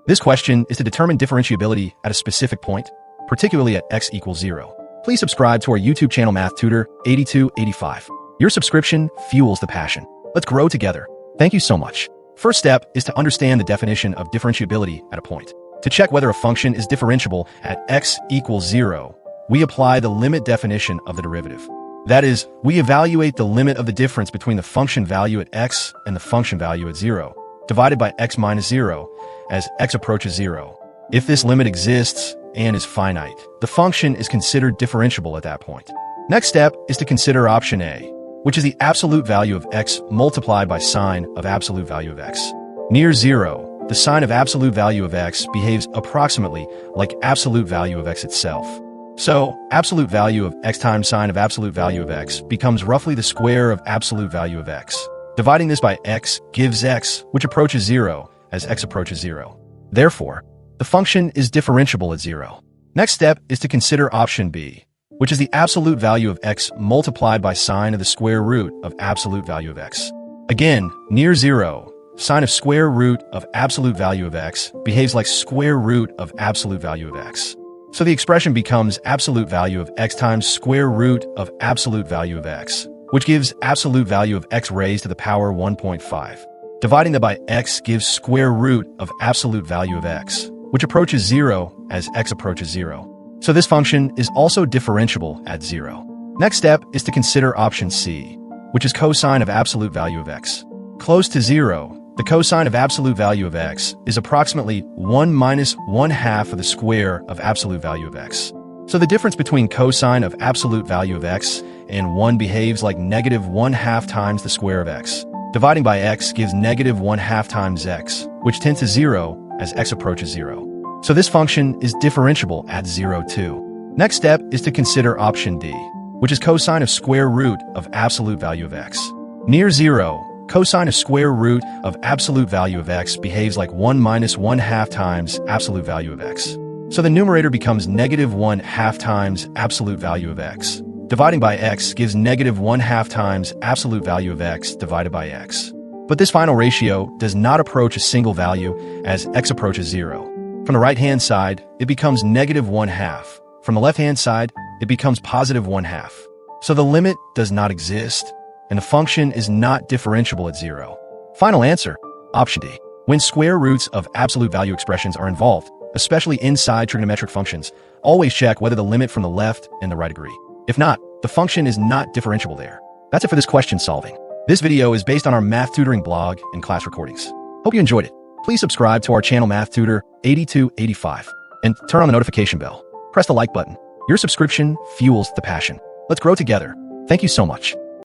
This question is to determine differentiability at a specific point, particularly at x equals 0. Please subscribe to our YouTube channel Math Tutor 8285. Your subscription fuels the passion. Let's grow together. Thank you so much. First step is to understand the definition of differentiability at a point. To check whether a function is differentiable at x equals 0, we apply the limit definition of the derivative. That is, we evaluate the limit of the difference between the function value at x and the function value at 0, divided by x minus 0, as x approaches 0. If this limit exists and is finite, the function is considered differentiable at that point. Next step is to consider option A, which is the absolute value of x multiplied by sine of absolute value of x. Near 0, the sine of absolute value of x behaves approximately like absolute value of x itself. So, absolute value of x times sine of absolute value of x becomes roughly the square of absolute value of x. Dividing this by x gives x, which approaches 0, as x approaches 0. Therefore, the function is differentiable at 0. Next step is to consider option B, which is the absolute value of x multiplied by sine of the square root of absolute value of x. Again, near 0, sine of square root of absolute value of x behaves like square root of absolute value of x. So the expression becomes absolute value of x times square root of absolute value of x, which gives absolute value of x raised to the power 1.5. Dividing that by x gives square root of absolute value of x, which approaches 0 as x approaches 0. So this function is also differentiable at 0. Next step is to consider option C, which is cosine of absolute value of x. Close to 0, the cosine of absolute value of x is approximately 1 minus 1/2 of the square of absolute value of x. So the difference between cosine of absolute value of x and 1 behaves like negative 1/2 times the square of x. Dividing by x gives negative 1/2 times x, which tends to 0 as x approaches 0. So this function is differentiable at 0 too. Next step is to consider option D, which is cosine of square root of absolute value of x. Near 0, cosine of square root of absolute value of x behaves like 1 minus 1/2 times absolute value of x. So the numerator becomes negative 1/2 times absolute value of x. Dividing by x gives negative 1/2 times absolute value of x divided by x. But this final ratio does not approach a single value as x approaches 0. From the right-hand side, it becomes negative 1/2. From the left-hand side, it becomes positive 1/2. So the limit does not exist, and the function is not differentiable at 0. Final answer, option D. When square roots of absolute value expressions are involved, especially inside trigonometric functions, always check whether the limit from the left and the right agree. If not, the function is not differentiable there. That's it for this question solving. This video is based on our math tutoring blog and class recordings. Hope you enjoyed it. Please subscribe to our channel Math Tutor 8285 and turn on the notification bell. Press the like button. Your subscription fuels the passion. Let's grow together. Thank you so much.